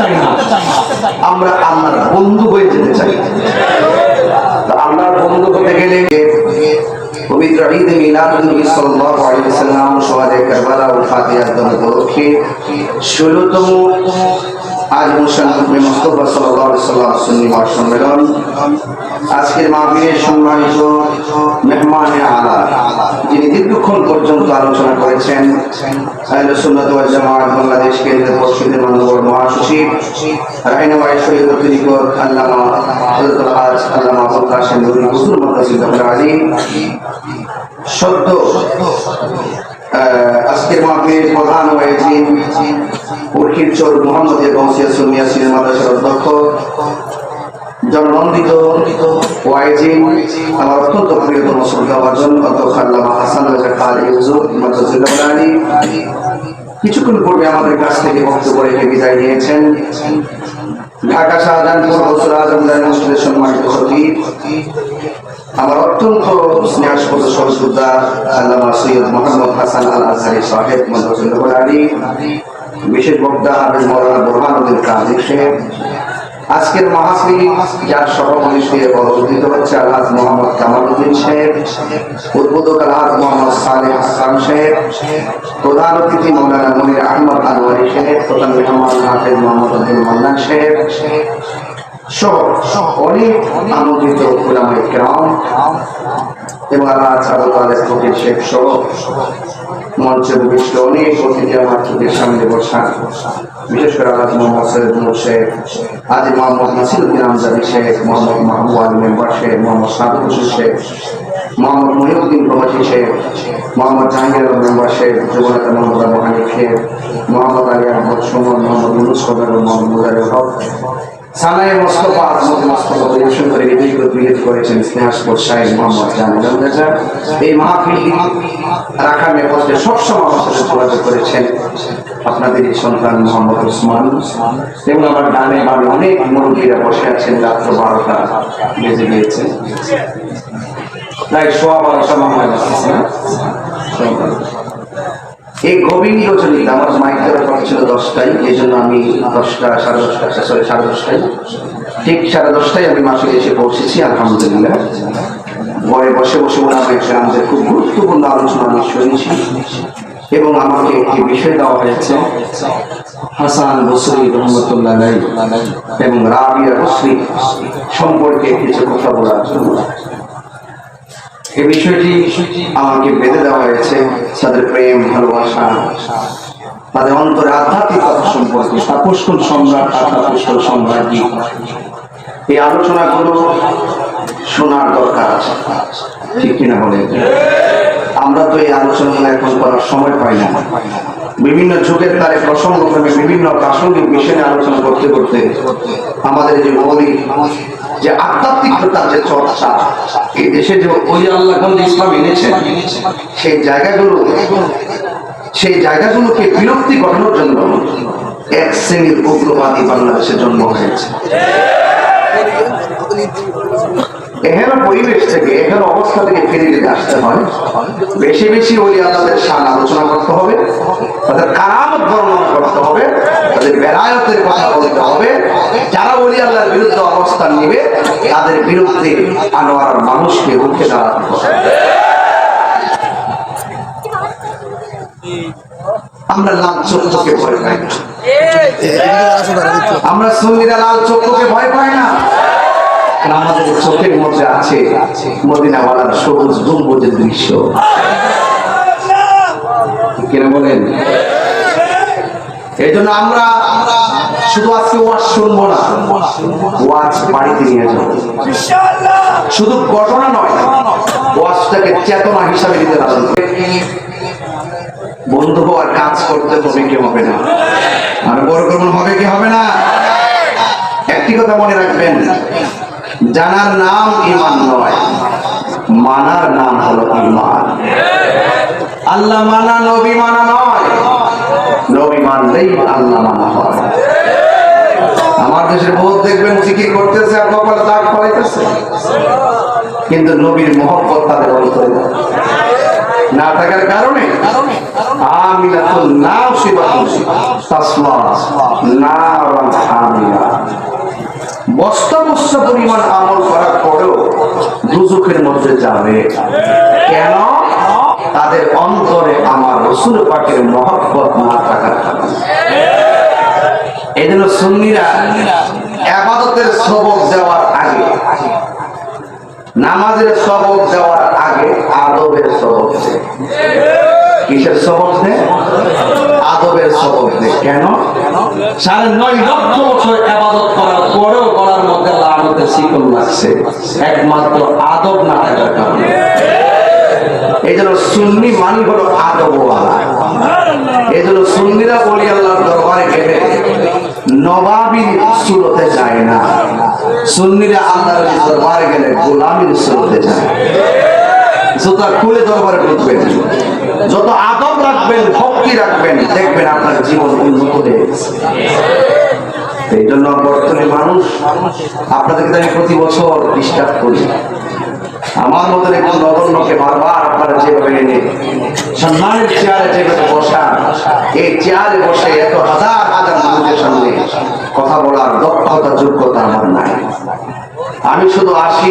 চাই না, আমরা আল্লাহর বন্ধু হয়ে যেতে চাই। আল্লাহর বন্ধু হতে গেলে পবিত্র ঈদ মিলাদুন নবী সাল্লাল্লাহু আলাইহি ওয়াসাল্লাম সোহাদে কারবালা ও ফাতিহার উপলক্ষে 16তম আজ মুশাররফে মুস্তাফা সাল্লাল্লাহু আলাইহি ওয়াসাল্লাম সুন্নি সম্মেলন। আজকের মাহফিলের সম্মানিত মেহমানে আলা যিনি দীর্ঘক্ষণ পর্যন্ত আলোচনা করেছেন আহলে সুন্নাত ওয়াল জামাআত বাংলাদেশ কেন্দ্রের পরিষদের মাননীয় মহাসচিব রাহিনাবাই শহীদুল তরিকত আল্লামা হযরতুল হাজ আল্লামা আবুল কাসেম নুরুল হুজুর মাদ্রাসাতুল আলী সদ্য আজকের মাহফিলের প্রধান ওয়াইজিন উরকিরচর মুহাম্মদিয়া গৌসিয়া সুন্নিয়া সিনিয়র মাদ্রাসার অধ্যক্ষ জননন্দিত ওয়াইজিন আমার অত্যন্ত প্রিয়তম শ্রদ্ধাভাজন অধ্যক্ষ আল্লামা হাসান রাজা খালি হুজুর মাদ্রাসাতুল আলী কিছুক্ষণ পূর্বে আমাদের কাছ থেকে বক্তব্য রেখে বিদায় নিয়েছেন। ঢাকা শাহজাহানপুর গৌসুল আজম জামে মসজিদের সম্মানিত খতিব আমার অত্যন্ত স্নেহাস্পদ সহযোদ্ধা আল্লামা সৈয়দ মোহাম্মদ হাসান আল আজহারি সাহেব মাদ্রাসাতুল আলী, বিশেষ বক্তা হাফেজ মাওলানা বুরহানুদ্দিন কাজী সাহেব, আজকের মাহফিল যার সভাপতিত্বে পরিচালিত হচ্ছে আলহাজ মোহাম্মদ কামালউদ্দিন সাহেব, উদ্বোধক আলহাজ মোহাম্মদ সালেহ হাসান সাহেব, প্রধান অতিথি মাওলানা মুনির আহমদ আনোয়ারি সাহেব, প্রধান মেহমান হাফেজ মোহাম্মদ আব্দুল মান্নান সাহেব সহ অনেক আমন্ত্রিত উলামায়ে কেরাম এবং আলহাজ আবুল কাদের ফকির শেখ সহ মঞ্চে উপবিষ্ট অনেক অতিথি আমার চোখের সামনে বসা, বিশেষ করে আলহাজ মোহাম্মদ সৈয়দ নূর শেখ, হাজী মোহাম্মদ নাসিরউদ্দিন আমজাদি শেখ, মোহাম্মদ মাহবুব আলী মেম্বার শেখ, মোহাম্মদ সাদুল হোসেন শেখ, মোহাম্মদ মহিউদ্দিন প্রবাসী শেখ, মোহাম্মদ জাহাঙ্গীর আলম মেম্বার শেখ, যুবনেতা মোহাম্মদ আবু হানিফ শেখ, মোহাম্মদ আলী আহমদ সুমন, মোহাম্মদ ইউনুস কবির, মোহাম্মদ মুজাহিদুল হক সানায়ে মোস্তফা আজমত মোস্তফা পরিবেশন করে বিদায় করেছেন স্নেহাস্পদ শাহেদ মোহাম্মদ জামিল রেজা। এই মাহফিল রাখার নেপথ্যে সবসময় আমার সাথে যোগাযোগ করেছেন আপনাদের সন্তান মোহাম্মদ ওসমান এবং আমার ডানে বামে অনেক মুরব্বীরা বসে আছেন। রাত্র 12টা বেজে গিয়েছে, প্রায় 12:15 সময় লাগছে না। এই গভীর রজনী আমার মাইক দেওয়ার কথা ছিল 10টায়, এই জন্য আমি 10টা সাড়ে 10টায় ঠিক 10:30টায় আমি মাসে এসে পৌঁছেছি। আলহামদুলিল্লাহ ঘরে বসে বসে আমাদের খুব গুরুত্বপূর্ণ আলোচনা আমি শুনেছি এবং আমাকে একটি বিষয় দেওয়া হয়েছে হাসান বসরি রহমতুল্লাহ আলাইহি এবং রাবিয়া বসরি সম্পর্কে কিছু কথা বলার জন্য। এই বিষয়টি আমাকে বেঁধে দেওয়া হয়েছে তাদের প্রেম ভালোবাসা, তাদের অন্তরে আধ্যাত্মিকতা সম্পর্কে, পুষ্কল সম্রাট আত্মা পুষ্কল সম্রাজ্ঞী। এই আলোচনাগুলো শোনার দরকার আছে, ঠিক কিনা বলেন? আমরা তো এই আলোচনাগুলো এখন করার সময় পাই না। বিভিন্ন যুগের তারে প্রসঙ্গক্রমে বিভিন্ন প্রাসঙ্গিক বিষয়ে আলোচনা করতে করতে আমাদের যে মৌলিক যে আধ্যাত্মিকতার যে চর্চা এই দেশে যে ওই আল্লাহগঞ্জ ইসলাম এনেছেন সেই জায়গাগুলোকে বিলুপ্তি ঘটানোর জন্য এক শ্রেণীর উগ্রবাদী বাংলাদেশের জন্ম হয়েছে। এখানে পরিবেশ থেকে এখানে অবস্থা থেকে ফিরে যেতে আসতে হয়। বেশি বেশি ওই আল্লাহদের শান আলোচনা করতে হবে, তাদের কারামত বর্ণনা করতে হবে, তাদের বেলায়েতের কথা বলতে হবে। যারা ওলি আল্লাহর বিরুদ্ধে অবস্থান নেবে তাদের বিরুদ্ধে আনোয়ার মানুষকে রুখে দাঁড়াতে হবে। আমরা লাল চক্ষুকে ভয় পাই না, আমরা সুন্নিরা লাল চক্ষুকে ভয় পাই না। আমাদের চোখের মধ্যে আছে মদিনাওয়ালার সবুজ গম্বুজের দৃশ্য, কিনা বলেন? এই জন্য আমরা শুধু আজকে ওয়াজ শুনবো না, ওয়াজ বাড়িতে নিয়ে যাবো। শুধু ঘটনা নয়, ওয়াজটাকে চেতনা হিসাবে নিতে লালন বন্ধু হওয়ার কাজ করতে হবে কি হবে না, আর বড় করবেন হবে কি হবে না। একটি কথা মনে রাখবেন, জানার নাম ঈমান নয়, মানার নাম হলো ঈমান। আল্লাহ মানা নবী মানা নয়, নবী মানলেই আল্লাহ মানা হয়। আমার দেশের বহুত দেখবেন জিকির করতেছে আর কপালে দাগ ফলাইতেছে, কিন্তু নবীর মহব্বত তাদের অন্তরে। না থাকার কারণে আমিনাতুন নাসিবাতুন তাসলা নারান হামিয়া, বস্তা বস্তা পরিমাণ আমল করার পরেও দুজখের মধ্যে যাবে। কেন? তাদের অন্তরে আমার রাসূল পাকের মহব্বত না থাকার কারণে। এই জন্য সুন্নিরা ইবাদতের সবক দেওয়ার আগে, নামাজের সবক দেওয়ার আগে আদবের সবক দেয়। কিসের সবক দেয়? আদবের সবক দেয়। কেন? 9.5 লক্ষ বছর ইবাদত করার পরেও গলার মধ্যে লানতের শিকল লাগছে, একমাত্র আদব না থাকার কারণে। এই জন্য সুন্নি মানি হলো আদবওয়ালা। এই জন্য সুন্নিরা বলি আল্লাহর দরবারে গেলে নবাবির সুরতে যায় না, সুন্নিরা আল্লাহর দরবারে গেলে গোলামির সুরতে যায়। জুতা খুলে দরবারে ঢুকবেন, যত আদব রাখবেন, ভক্তি রাখবেন, দেখবেন আপনার জীবন উন্নত হয়ে গেছে। এই জন্য বর্তমানে মানুষ, আপনাদেরকে আমি প্রতি বছর ডিস্টার্ব করি, আমার মতন একজন নগণ্যকে বারবার আপনারা যেভাবে এনে সম্মানের চেয়ারে যেভাবে বসা, এই চেয়ারে বসে এত হাজার হাজার মানুষের সামনে কথা বলার দক্ষতা যোগ্যতা আমার নাই। আমি শুধু আসি,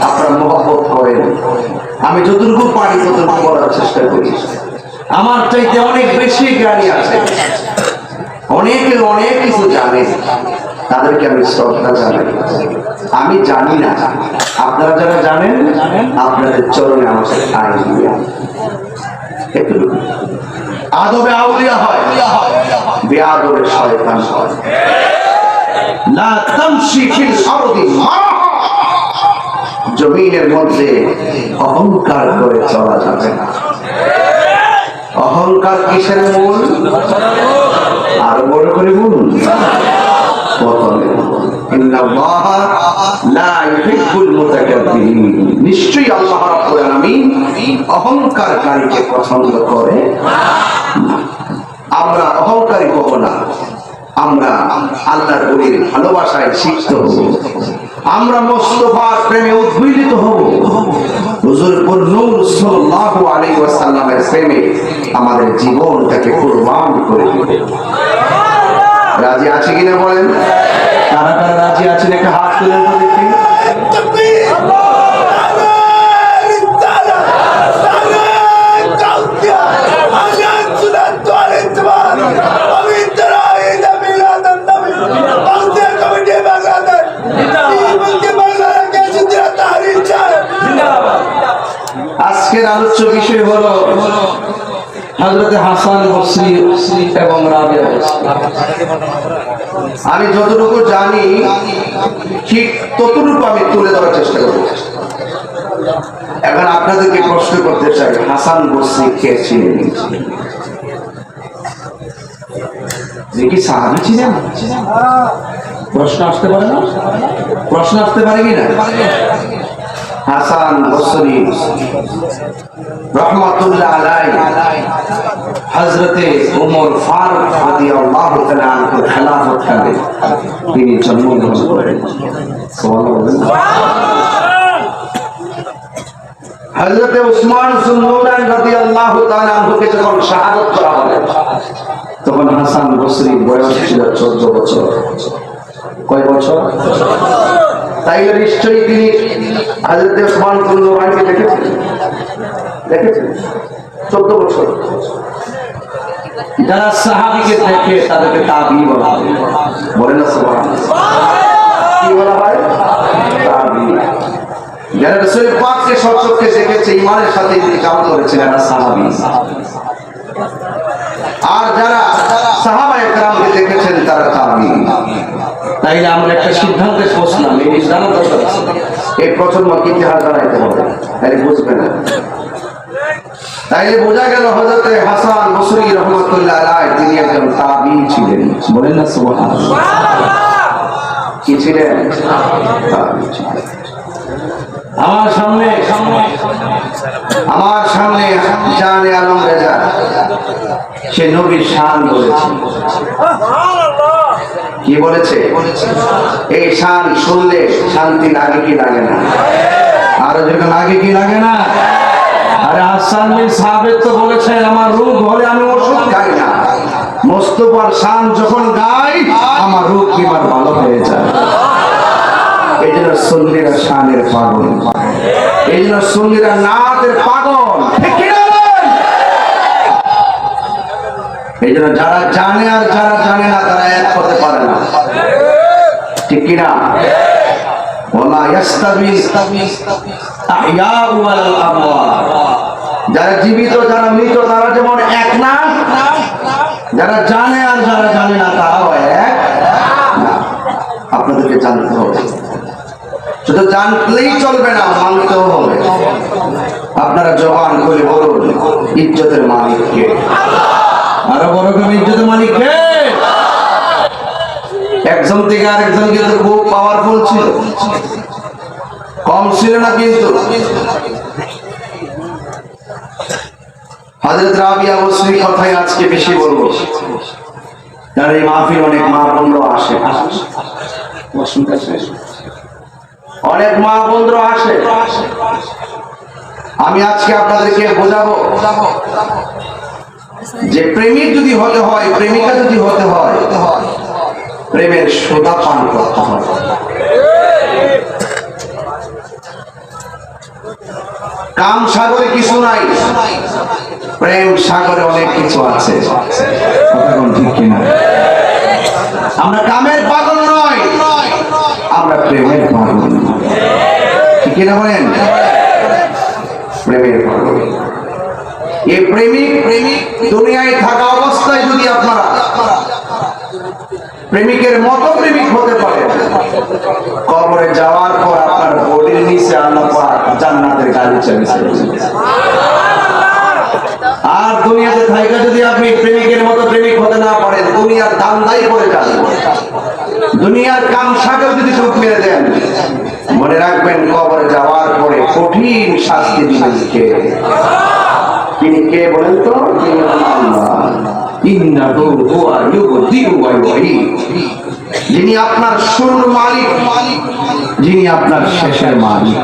আপনারা মহব্বত করেন, আমি যতটুকু পারি ততটুকু বলার চেষ্টা করি। আমার চাইতে অনেক বেশি জ্ঞানী আছে, অনেকে অনেক কিছু জানে, তাদেরকে আমি শ্রদ্ধা জানাই। আমি জানি না, আপনারা যারা জানেন আপনাদের চরণে আমার সাথে আদবে আউলিয়া হয়, বেআদবে শয়তান হয়। লা তামশি ফিল আরদি মারাহা, জমিনের মধ্যে অহংকার করে চলা যাবে না। অহংকার কিসের মূল? আরো বড় করে বলুন, নিশ্চয়ই আল্লাহ রাব্বুল আলামিন অহংকারকারীকে পছন্দ করে। আমরা অহংকারী হব না, আমরা আল্লাহর ওলির ভালোবাসায় সিক্ত হব, আমরা মুস্তাফার প্রেমে উদ্বেলিত হব, হুজুর নূর সাল্লাল্লাহু আলাইহি ওয়াসাল্লামের প্রেমে আমাদের জীবনটাকে কুরবান করে দেব। রাজি আছে কিনা বলেন? কারা কারা রাজি আছেন একটা হাত তুলে দেখি। আজকের আলোচ্য বিষয় হলো হযরত হাসান বসরি এবং রাবিয়া বসরি। আমি যতটুকু জানি ঠিক ততটুকু আমি তুলে ধরার চেষ্টা করব। এখন আপনাদেরকে প্রশ্ন করতে চাই, হাসান বসরি কে ছিলেন? কি সাহাবী ছিলেন? প্রশ্ন আসতে পারে না? প্রশ্ন আসতে পারে কিনা? হাসান বসরি রহমাতুল্লাহ আলাইহি হযরতে ওমর ফারুক রাদিয়াল্লাহু তাআলা আনহু খেলাফতকালে তিনি জন্মগ্রহণ করেন। সুবহানাল্লাহ। হযরতে উসমান সুন্নুরান রাদিয়াল্লাহু তাআলা আনহুকে যখন শাহাদাত করা হলো, তখন হাসান বসরির বয়স ছিল 14 বছর। কয় বছর? তাইলে নিশ্চয়ই তিনি হযরত উসমান সুন্নুরানকে দেখেছেন, 14 বছর। যারা সাহাবীকে দেখে তাদেরকে তাবী বলা হয়, বলেন না সুবহানাল্লাহ। কি বলা হয়? তাবী। যারা রাসূল পাককে সচক্ষে দেখেছে, ঈমানের সাথে ইন্তেকাল করেছে, যারা সাহাবী। আর যারা সাহাবায়ে কেরামকে দেখেছেন তারা তাবী। তাইলে আমরা একটা সিদ্ধান্তে পৌঁছলাম, এই জানা দরকার আছে, এই প্রজন্মকে ইতিহাস জানাইতে হবে, তাহলে বুঝবে না। তাইলে বোঝা গেল হযরত হাসান বসরি রহমাতুল্লাহ আলাইহি তিনি একজন তাবী ছিলেন। বলেন না সুবহানাল্লাহ। কি ছিলেন? তাবী ছিলেন। আমার সামনে জানে আলম রেজা সে নবীর শান বলেছে। কি বলেছে? এই শান শুনলে শান্তি লাগে কি লাগে না? আরো যেটা লাগে কি লাগে না? আরে হাসান বিন সাবিত তো বলেছে আমার রোগ হলে আমি ওষুধ খাই না, মোস্তফার শান যখন গাই আমার রোগ বিমার ভালো হয়ে যায়। এই জন্য সুন্নিরা শানের পাগল, এই জন্য সুন্নিরা নাতের পাগল, ঠিক কি না? এই জন্য যারা জানে আর যারা জানে না তারা এক হতে পারে না, ঠিক কি না? ওয়ালা ইয়াস্তাবি আহইয়া ওয়াল আমওয়াত, যারা জীবিত যারা মৃত তারা যেমন এক না, যারা জানে আর যারা জানে না তারাও এক না। আপনাদেরকে জানতে হবে, শুধু জানলেই চলবে না, মানতেও হবে। আপনারা জবান খুলে বলুন ইজ্জতের মালিক কে? আরো বড় করে ইজ্জতের মালিক কে? একজন থেকে আরেকজন কিন্তু খুব পাওয়ারফুল ছিল, কম ছিল না। কিন্তু হযরত রাবিয়া বসরির কথাই আজকে বেশি বলবো, কারণ এই মাহফিল অনেক মা বোনরা আসে, অনেক মা বোনরা আসে। আমি আজকে আপনাদেরকে বোঝাবো যে প্রেমিক যদি হতে হয়, প্রেমিকা যদি হতে হয়, প্রেমের সোদা পান করতে হয়। কাম সাগরে কিছু নাই, প্রেম সাগরে অনেক কিছু আছে, ঠিক কিনা? আমরা কামের পাগল নয়, আমরা প্রেমের পাগল, ঠিক কিনা বলেন? প্রেমের পাগল। এই প্রেমিক দুনিয়ায় থাকা অবস্থায় যদি আপনারা প্রেমিকের মতো প্রেমিক হতে পারে, কবরে যাওয়ার পর আপনার বডির নিচে আল্লাহ পাক জান্নাতের গাড়ি চালিয়ে। আর দুনিয়াতে থাইকা যদি আপনি প্রেমিকের মতো প্রেমিক হতে না পারেন, দুনিয়ার দান্দাই করে যান, দুনিয়ার কাম সাগর যদি চোখ মেরে দেন, মনে রাখবেন কবরে যাওয়ার পরে কঠিন শাস্তি দিবেন কে? তিনি কে বলেন তো? যিনি আপনার শুরুর মালিক, যিনি আপনার শেষের মালিক,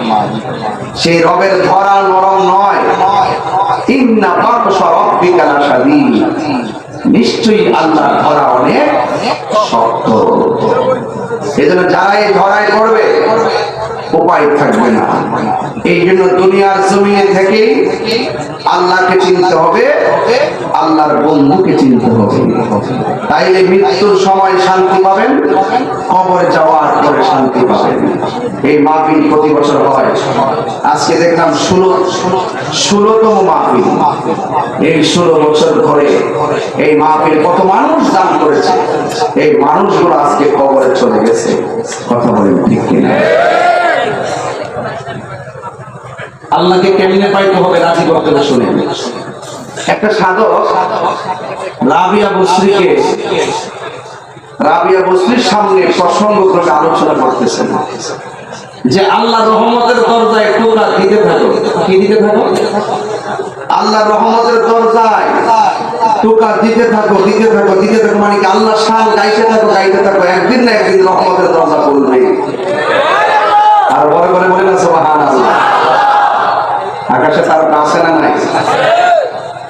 সেই রবের ধরা নরম নয়। ইন্না বাতশা রাব্বিকা লাশাদীদ, নিশ্চয়ই আল্লাহর ধরা অনেক শক্ত। এজন্য যারা এই ধরায় পড়বে উপায় থাকবে না। এই জন্য দুনিয়ার জমিনে থেকে আল্লাহকে চিনতে হবে, আল্লাহর বন্ধুকে চিনতে হবে। তাইলে মৃত্যুর সময় শান্তি পাবেন, কবরে যাওয়ার পরে শান্তি পাবেন। এই মাহফিল প্রতি বছর হয়, আজকে দেখলাম 16তম মাহফিল। এই 16 বছর ধরে এই মাহফিল কত মানুষ দান করেছে, এই মানুষগুলো আজকে কবরে চলে গেছে। কথা বলেন ঠিক কিনা? আল্লাহকে কেমনে পাইতে হবে রাজি করতে হবে। শুনেন, একটা সাধক রাবিয়া বসরির সামনে প্রসঙ্গ করে আলোচনা করতেছেন যে আল্লাহ রহমতের দরজায় টোকা দিতে থাকো। কি দিতে থাকো? আল্লাহ রহমতের দরজায় টোকা দিতে থাকো, দিতে থাকো, দিতে থাকো। মানে কি? আল্লাহ শান গাইতে থাকো, গাইতে থাকো, একদিন না একদিন রহমতের দরজা খুলবে। আর বড় করে বলে না সুবহানাল্লাহ। আকাশে তারকা আছে না নাই?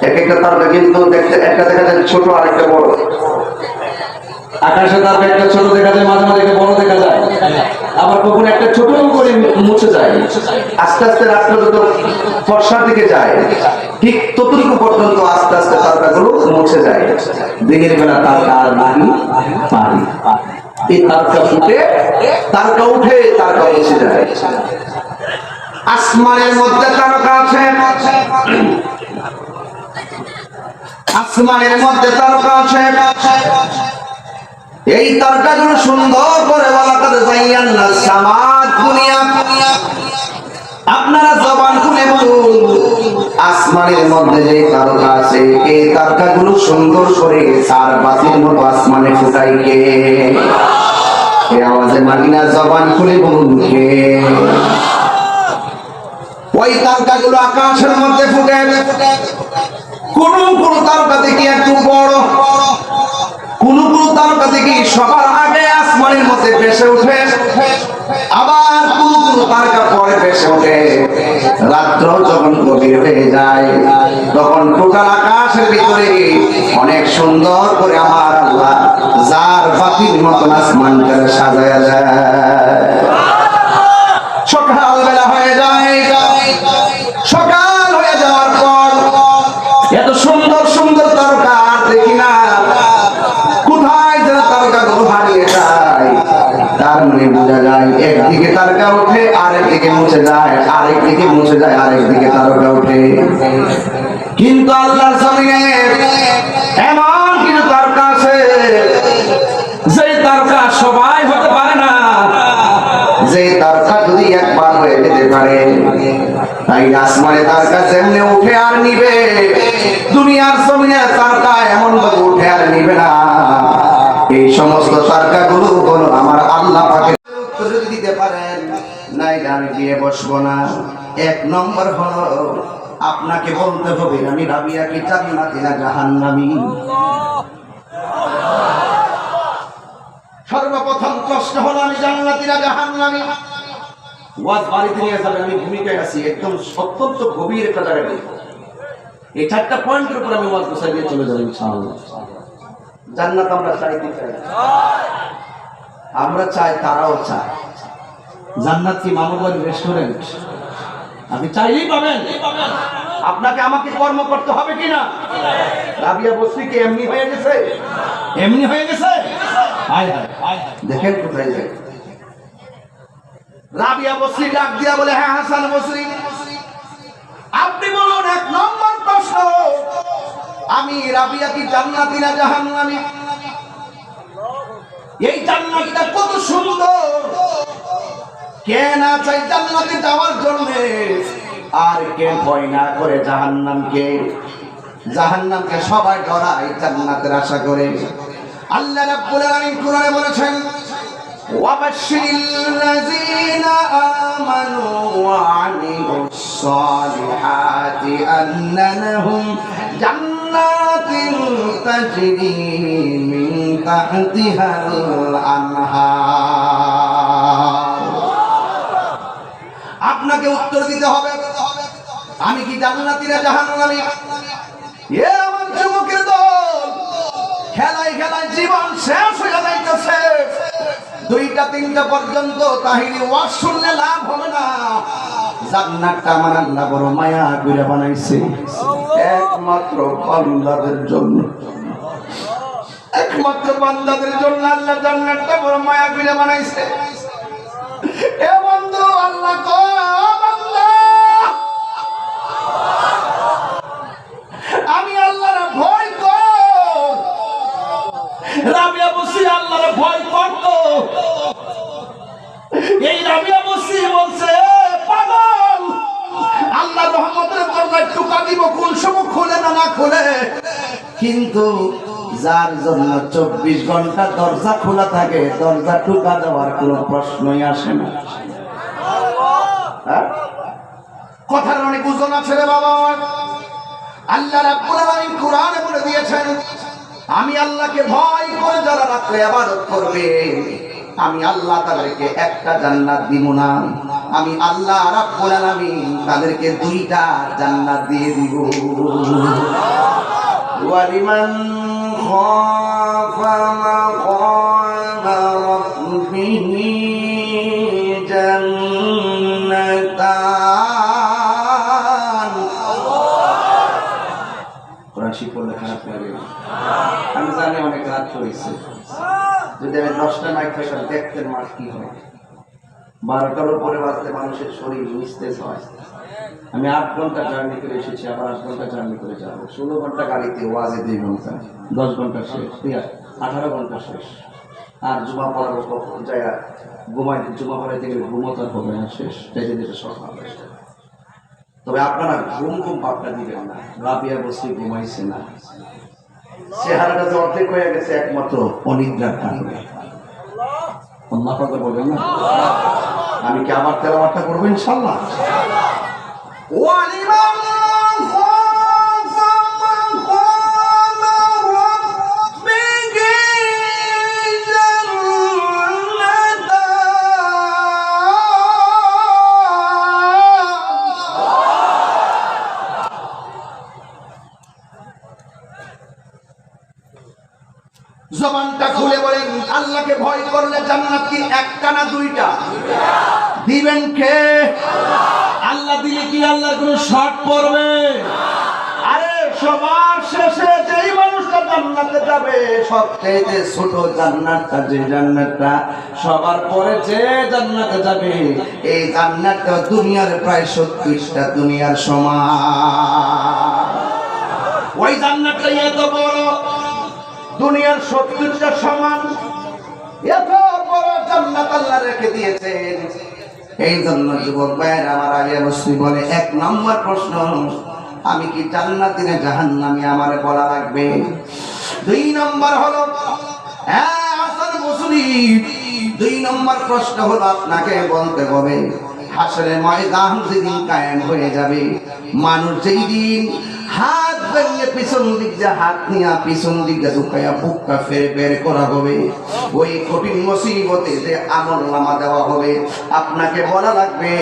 এক একটা তারকা কিন্তু দেখতে একটা দেখা যায় ছোট আর একটা বড়। আকাশে তারকা একটা ছোট দেখা যায়, মাঝে মাঝে একটা বড় দেখা যায়, আবার কখনো একটা ছোট করে মুছে যায়। আস্তে আস্তে রাস্তা যত ফর্সার দিকে যায়, ঠিক ততটুকু পর্যন্ত আস্তে আস্তে তারকাগুলো মুছে যায়। দিনের বেলা তারকা আর নাহি পারি, এই তারকা ফুটে, তারকা উঠে, তারকা মুছে যায়। আসমানের মধ্যে তারকা আছে, আসমানের মধ্যে তারকা আছে। এই তারকাগুলো সুন্দর করে ওয়ালাকাদ যায়্যানা সামাদ দুনিয়া। আপনারা জবান খুলে বলুন, আসমানের মধ্যে যে তারকা আছে, এই তারকাগুলো সুন্দর করে চারবাতির মতো আসমানে ফুটাই কে? এই আওয়াজে মাগিনা জবান খুলে বলুন কে? ওই তারকাগুলো আকাশের মধ্যে ফুটে। কোন কোন তারকা দেখি একটু বড়, কোন কোন তারকা দেখি সবার আগে আসমানের মধ্যে ভেসে উঠে, আবার কোন কোন তারকা পরে ভেসে ওঠে। রাত্র যখন গভীর হয়ে যায় তখন টোটাল আকাশের ভিতরে অনেক সুন্দর করে আমার আল্লাহ যার বাতির মতন আসমানটাকে সাজায়া যায়। সকাল বেলা হয়ে যায়, সকাল হয়ে যাওয়ার পর এত সুন্দর সুন্দর তারকা দেখি না, কোথায় যেন তারকাগুলো হারিয়ে যায়। তার মানে বোঝা যায় একদিকে তারকা ওঠে, আরেকদিকে মুছে যায়, আরেকদিকে মুছে যায়, আরেকদিকে তারকা ওঠে। কিন্তু আল্লাহর জমিনে এমন কিছু তারকা আছে যে তারকা সবাই হতে পারে না, যে তারকা যদি একবার হয়ে যেতে পারে। তাই আসমানে তারকা যেমনি উঠে আর নিবে, দুনিয়ার জমিনে তারকা এমন ভাবে উঠে আর নিবে না। এই সমস্ত তারকা গুলো হলো আমার আল্লাহ পাকের। যদি দিতে পারেন নাই আমি দিয়ে বসবো না। এক নম্বর হলো আপনাকে বলতে হবে আমি রাবিয়া কি জান্নাতি না জাহান্নামী। সর্বপ্রথম প্রশ্ন হলো আমি জান্নাতি না জাহান্নামী। ওয়াজ বাড়িতে নিয়ে যাবেন, আমি ভূমিকায় আছি, একদম অত্যন্ত গভীর একটা জায়গায়। এই চারটা পয়েন্টের উপর আমি ওয়াজ বসাই দিয়ে চলে যাবো ইনশাআল্লাহ। জান্নাত আমরা চাই কি চাই? আমরা চাই, তারাও চায়। জান্নাত কি মামুর বাড়ির রেস্টুরেন্ট? আপনি চাইলেই পাবেন। আপনাকে আমাকে কর্ম করতে হবে কিনা? রাবিয়া বসরি কি এমনি হয়ে গেছে? এমনি হয়ে গেছে? দেখেন কোথায় যায়। রাবিয়া বসরি ডাক দিয়া বলে, হ্যাঁ হাসান বসরি, আপনি বলুন এক নম্বর প্রশ্ন, আমি রাবিয়া কি জান্নাতি না জাহান্নামী? এই জান্নাতটা কত সুন্দর, কে না চাই জান্নাতে যাওয়ার জন্য, আর কে ভয় না করে জাহান্নামকে? জাহান্নামকে সবাই ডরায়, জান্নাতের আশা করে। আল্লাহ রাব্বুল আলামিন কোরআনে বলেছেন, ওয়াবাশশিরিল্লাযীনা আমানু ওয়া আমিলুস সালিহাতি আন্না লাহুম জান্নাতিন তাজরি মিন তাহতিহাল আনহার। আপনাকে উত্তর দিতে হবে আমি কি জান্নাতি না জাহান্নামী? এ আমার যুবকের দল, খেলায় খেলায় জীবন শেষ হয়ে যাইতেছে। 2টা-3টা পর্যন্ত তাহিরি ওয়াজ শুনলে লাভ হবে না। জান্নাতটা আমার আল্লাহ বড় মায়া করে বানাইছে একমাত্র বান্দাদের জন্য। একমাত্র বান্দাদের জন্য আল্লাহ জান্নাতটা বড় মায়া করে বানাইছে। এ বন্ধু, আল্লাহ কয়, আমি আল্লাহর ভয় কর। রাবিয়া বসরি আল্লাহর ভয় করত। এই রাবিয়া বসরি বলছে, পাগল, আল্লাহ রহমতের দরজায় টুকা দিব, কোন সময় খোলে না না খোলে। কিন্তু যার জন্য 24 ঘন্টা দরজা খোলা থাকে, দরজা টুকা দেওয়ার কোনো প্রশ্নই আসে না। কথার অনেক ওজন আছে রে বাবা। আল্লাহ রাব্বুল আলামিন কোরআনে বলে দিয়েছেন, আমি আল্লাহকে ভয় করে যারা রাতে ইবাদত করবে, আমি আল্লাহ তাদেরকে একটা জান্নাত দিব না, আমি আল্লাহ রাব্বুল আলামিন তাদেরকে 2টা জান্নাত দিয়ে দিব। ওয়ালিমান খাফা মাকামা রাব্বিহি জান্নাতান। কোরআন শিখ পড়লে খারাপ লাগে, আমি জানি অনেক রাত হয়েছে। যদি আমি 10টা নাইট ফ্যাশন দেখতেন মাস কি হয়। 12টার উপরে বাজতে মানুষের শরীর নিস্তেজ হয়। আমি 8 ঘন্টা জার্নি করে এসেছি, আবার 8 ঘন্টা জার্নি করে যাবো। 16 ঘন্টা গাড়িতে, ওয়াজে 2 ঘন্টা, 10 ঘন্টা শেষ, 18 ঘন্টা শেষ। আর জুমা পড়াবো কখন যায়, ঘুমাই, জুমা পড়াইতে গেলে ঘুমোতে হবে না, শেষ চাইতে যেতে সকাল। তবে আপনারা ঘুম ঘুম ভাবটা দিবেন না। রাবিয়া বসরি ঘুমাইছে না, চেহারাটা যে অর্ধেক হয়ে গেছে একমাত্র অনিদ্রার কারণে। আল্লাহ পাক বলবেন না, আমি কি আবার তেলাওয়াতটা করব ইনশাআল্লাহ। ওয়ালিমান খাফা মাকামা রাব্বিহি জান্নাতান। জবানটা খুলে বলেন, আল্লাহকে ভয় করলে জান্নাত কি একটা না দুইটা? দিবেন কে? আল্লাহ দিলে কি আল্লাহর কোনো শর্ট পড়বে? আরে সবার শেষে যেই মানুষটা জান্নাতে যাবে, সবচেয়ে ছোট জান্নাতটা, যে জান্নাতটা সবার পরে যে জান্নাতে যাবে, এই জান্নাতটা দুনিয়ার প্রায় 70টা দুনিয়ার সমান। ওই জান্নাতটা এত বড়, দুনিয়ার 70টা সমান, এত বড় জান্নাত আল্লাহ রেখে দিয়েছেন। এই জন্য যুবক ভাইয়ের আমার আগে মুসলিম বলে, 1 নম্বর প্রশ্ন, আমি কি জান্নাতি না জাহান্নামী আমারে বলা লাগবে। 2 নম্বর হলো, হ্যাঁ হাসান বসরি, 2 নম্বর প্রশ্ন হলো আপনাকে বলতে হবে, হাসরের ময়দান যেদিন কায়েম হয়ে যাবে, মানুষ যেই দিন হাত ভেঙে পিছন দিক দিয়ে হাত নিয়ে পিছন দিক দিয়ে ঢুকাইয়া বুকটা ফের বের করা হবে, ওই কঠিন মুসিবতে যে আমল নামা দেওয়া হবে, আপনাকে বলা লাগবে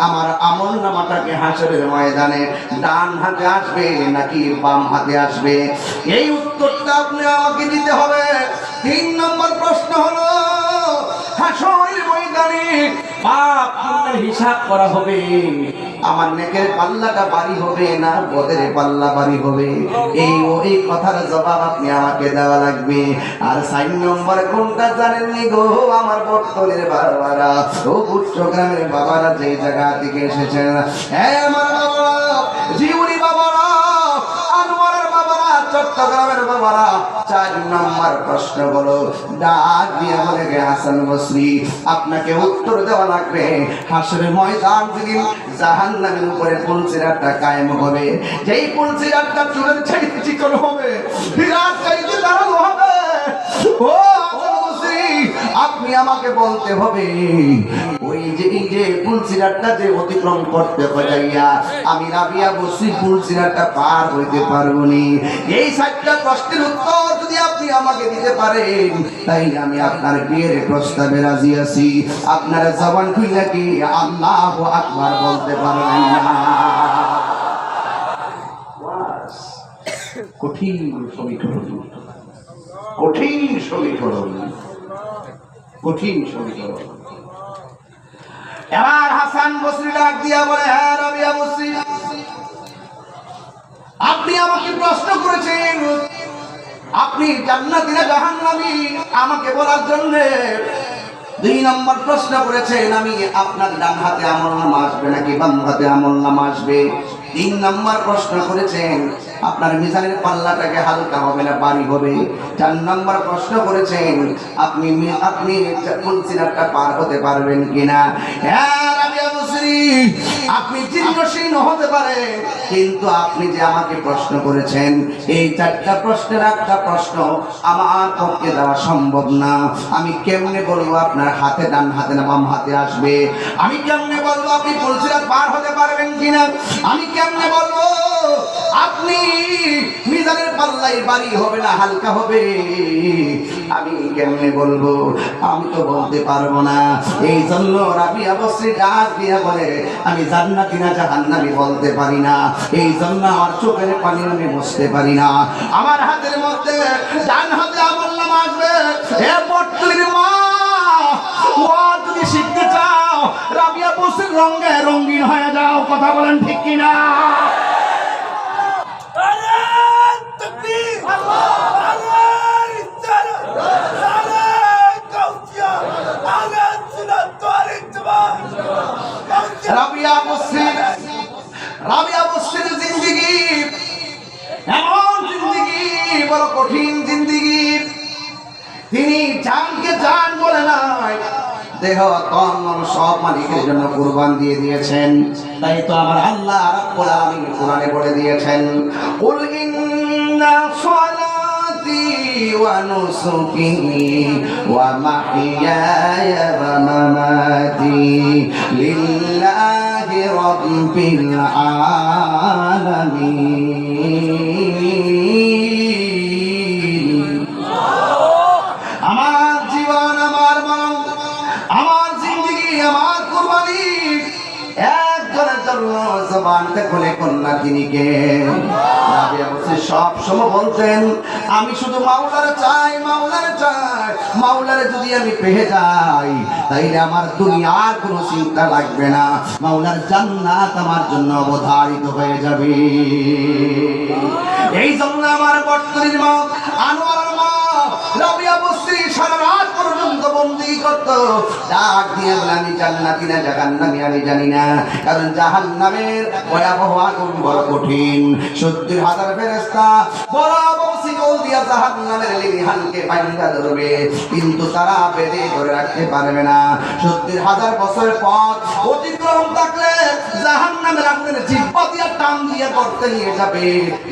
আমার আমল নামাটাকে হাসরের ময়দানে ডান হাতে আসবে নাকি বাম হাতে আসবে। এই উত্তরটা আপনি আমাকে দিতে হবে। 3 নম্বর প্রশ্ন হলো, হাসরের ময়দানে পাপ পুণ্যের হিসাব করা হবে, আমার নেকের পাল্লাটা ভারী হবে না বদের পাল্লা ভারী হবে, এই কথার জবাব আপনি আমাকে দেওয়া লাগবে। আর 4 নম্বর কোনটা জানেননি গো আমার বর্তলের বাবারা, ও চট্টগ্রামের বাবারা, যে জায়গা থেকে এসেছেন, হ্যাঁ আমার বাবারা, জীবনী বাবারা, আনোয়ারের বাবারা, চট্টগ্রামের বাবারা, 4 নম্বর প্রশ্ন হলো, ডাক দিয়ে বলে গে হাসান বসরি, আপনাকে উত্তর দেওয়া লাগবে হাসরের ময়দান যেদিন জাহান্নামের উপরে পুলসিরাতটা কায়েম হবে, যেই পুলসিরাতটা চুলের চাইতে চিকন হবে, বিরাট চাইতে দাঁড়ানো হবে, ও হাসান বসরি আপনি আমাকে বলতে হবে, ওই যে পুলসিরাতটা যে অতিক্রম করতে যাইয়া আমি রাবিয়া বসরি পুলসিরাতটা পার হইতে পারবো নি। এই 4টা প্রশ্নের উত্তর যদি আপনি আমাকে দিতে পারেন, তাই আমি আপনার বিয়ের প্রস্তাবে রাজি আছি। আপনারা জবান খুলে কি আল্লাহু আকবার বলতে পারবেন না? কঠিন সমীকরণ, কঠিন সমীকরণ, কঠিন সমীকরণ। এবার হাসান বসরি ডাক দিয়া বলে, হ্যাঁ রাবিয়া বসরি, আপনি আমাকে প্রশ্ন করেছেন আপনি জান্নাতি না জাহান্নামী আমাকে বলার জন্য। 2 নম্বর প্রশ্ন করেছেন আমি আপনার ডান হাতে আমলনামা আসবে নাকি বাম হাতে আমলনামা আসবে। 3 নম্বর প্রশ্ন করেছেন আপনার মিজানের পাল্লাটাকে হালকা হবে না ভারী হবে। 4 নম্বর প্রশ্ন করেছেন আপনি পুলসিরাতটা পার হতে পারবেন কিনা। হ্যাঁ রাবিয়া বসরি, আপনি জীর্ণশীর্ণ হতে পারে, কিন্তু আপনি যে আমাকে প্রশ্ন করেছেন এই 4টা প্রশ্নের একটা প্রশ্ন আমার পক্ষে দেওয়া সম্ভব না। আমি কেমনে বলবো আপনার হাতে ডান হাতে না বাম হাতে আসবে? আমি কেমনে বলবো আপনি পুলসিরাত পার হতে পারবেন কিনা? আমি কেমনে বলবো আপনি মিজানের পাল্লাই ভারী হবে না হালকা হবে? আমি কেমনে বলবো? আমি তো বলতে পারবো না। এই জন্য রাবিয়া বসরি ডাক দিয়া বলে, আমি জান্নাতি না জাহান্নামী বলতে পারি না, এই জন্য আমার চোখের পানি আমি মুছতে পারি না। আমার হাতের মধ্যে ডান হাতে আমলনামা আসবে। হে পটলির মা, ও যদি শিখতে চাও রাবিয়া বসরির রঙে রঙিন হয়ে যাও। কথা বলেন ঠিক কিনা? রাবিয়া বসরির জিন্দেগি এমন জিন্দেগি, বড় কঠিন জিন্দেগি। তিনি জানকে জান বলে নাই, দেহ তন মন সব মালিকের জন্য কুরবান দিয়ে দিয়েছেন। তাই তো আমার আল্লাহ রাব্বুল আলামিন কোরআনে বলে দিয়েছেন, কুল ইন্না সালাতি ওয়া নুসুকি ওয়া মাহইয়ায়া ওয়া মামাতি লিল্লাহি রাব্বিল আলামিন। আমার জীবন, আমার মন, আমার জিন্দগি, আমার কুরবানি একজনের জন্য জবানটা খুলে কন্যা তিনি কে? রাবিয়া বলছে সব সময় বলতেন আমি শুধু মাওলারে চাই, মাওলারে চাই, মাওলারে যদি আমি পেয়ে যাই তাইলে আমার দুনিয়ার কোনো চিন্তা লাগবে না, মাওলার জান্নাত আমার জন্য অবধারিত হয়ে যাবে। এই জন্য আমার বর্তমানের মা আনোয়ারের মা রাবিয়া বস্রি সারা রাত পর্যন্ত বন্দি করত, ডাক দিয়ে বলে আমি জান্নাতি না জাহান্নামী আমি জানি না, কারণ জাহান্নামের ভয়াবহ আগুন বড় কঠিন। 70,000 ফেরেশতা বরাবর শিকল দিয়া জাহান্নামের লিহানকে বাইন্ধা ধরবে, কিন্তু তারা বেঁধে ধরে রাখতে পারবে না। 70,000 বছরের পথ অতিক্রম থাকলে জাহান্নামের আগুনের জিহ্বা দিয়া টান দিয়ে গর্তে নিয়ে যাবে।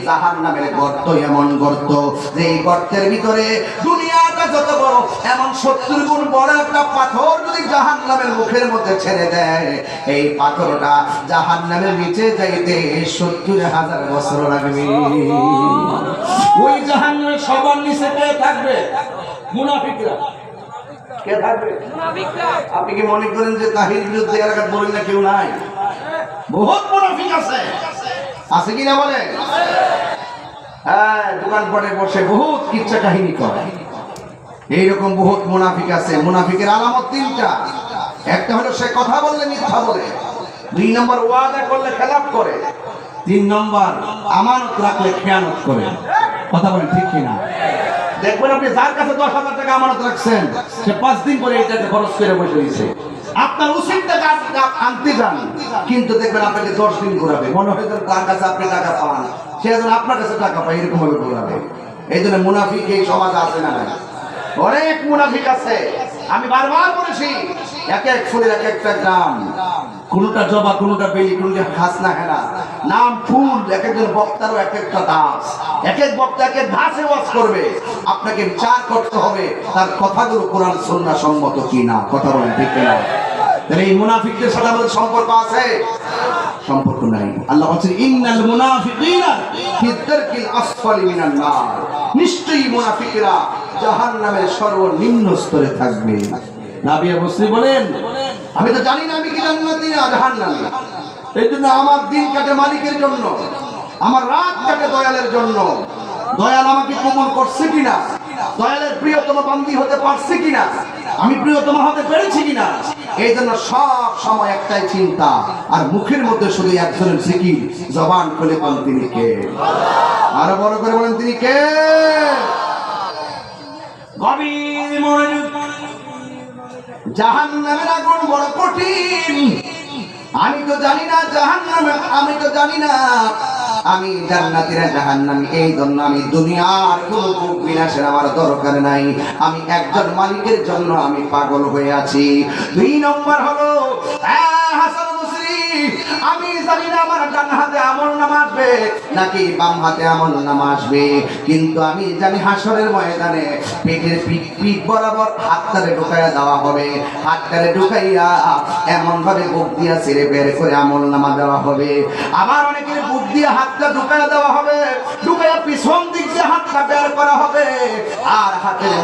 জাহান্নামের গর্ত এমন গর্ত যে এই গর্তের ভিতরে দুনিয়াটা যত বড় এমন 70 গুণ বড় একটা পাথর যদি জাহান্নামের মুখের মধ্যে ছেড়ে দেয়, এই পাথরটা জাহান্নামের নিচে যাইতে 70,000 বছর লাগবে। ওই জাহান্নামের সবার নিচে কে থাকবে? মুনাফিকরা। কে থাকবে? মুনাফিকরা। আপনি কি মনে করেন যে তাহির বিরুদ্ধে এলাকায় বলেন না কেউ নাই? বহুত মুনাফিক আছে, আছে কিনা বলে? হ্যাঁ, দোকান পড়ে বসে বহুত কিচ্ছা কাহিনী করে, এইরকম বহুত মুনাফিক আছে। মুনাফিকের আলামত 3টা। একটা হলো সে কথা বললে মিথ্যা বলে, 2 নম্বর ওয়াদা করলে খেলাফ করে, 3 নম্বর আমানত রাখলে খেয়ানত করে। কথা বলেন ঠিক কিনা? দেখবেন আপনি যার কাছে 10,000 টাকা আমানত রাখছেন, সে 5 দিন পরে এইটাকে খরচ করে বসে রয়েছে। আপনার উচিত টাকা আনতে যান, কিন্তু দেখবেন আপনাকে 10 দিন ঘোরাবে, মনে হয় তার কাছে আপনি টাকা পান, সে যেন আপনার কাছে টাকা পায়, এরকম ভাবে ঘোরাবে। এই জন্য মুনাফিক এই সমাজে আছে না নাই? অনেক মুনাফিক আছে। আমি বারবার বলেছি এক এক ফুলের এক একটা নাম, কোনটা জবা, কোনটা বেলি, কোনটা হাসনা হেনা, নাম ফুল। এক একজন বক্তারও এক একটা দাস, এক এক বক্তা এক এক ধাসে ওয়াজ করবে। আপনাকে বিচার করতে হবে তার কথাগুলো কোরআন সুন্নাহ সম্মত কিনা। কথা বলেন ঠিক কিনা? তাহলে এই মুনাফিকদের সাথে আমাদের সম্পর্ক আছে? সম্পর্ক নাই। আল্লাহ বলেন ইন্নাল মুনাফিকিনা ফি দারকিল আসফালি মিনান নার, নিশ্চয়ই মুনাফিকরা জাহান্নামের সর্বনিম্ন স্তরে থাকবে। রাবিয়া বসরি বলেন আমি তো জানি না আমি কি জান্নাতি না জাহান্নামী, এই জন্য আমার দিন কাটে মালিকের জন্য, আমার রাত কাটে দয়ালের জন্য। দয়াল আমাকে কবুল করছে কিনা, দয়ালের প্রিয়তম বান্দি হতে পারছে কিনা, আমি প্রিয়তম হতে পেরেছি কিনা, এই জন্য সব সময় একটাই চিন্তা, আর মুখের মধ্যে শুধু একজনের জিকির, জবান খুলে বলেন তিনি কে? আরো বড় করে বলেন তিনি কে? গভীর মনোযোগ। জাহান্নামের আগুন বড় কঠিন। আমি তো জানি না জাহান্নামে, আমি তো জানি না আমি জান্নাতি না জাহান্নামী, এই জন্য আমি দুনিয়ার কোনো ভোগ বিলাসের আমার দরকার নাই, আমি একজন মালিকের জন্য আমি পাগল হয়ে আছি। 2 নম্বর হলো হাসান বসরি, আমি জানি না আমার ডান হাতে আমলনামা আসবে নাকি বাম হাতে আমলনামা আসবে, কিন্তু আমি জানি হাসরের ময়দানে পেটের পিঠ বরাবর হাতটারে ঢুকাইয়া দেওয়া হবে, হাতটারে ঢুকাইয়া এমন ভাবে বুক দিয়া ছেড়ে বের করে আমলনামা দেওয়া হবে। আবার অনেকের বুক দিয়ে হাতটা ঢুকাইয়া দেওয়া হবে, ঢুকাইয়া পিছন দিক দিয়ে হাতটা বের করা হবে, আর হাতের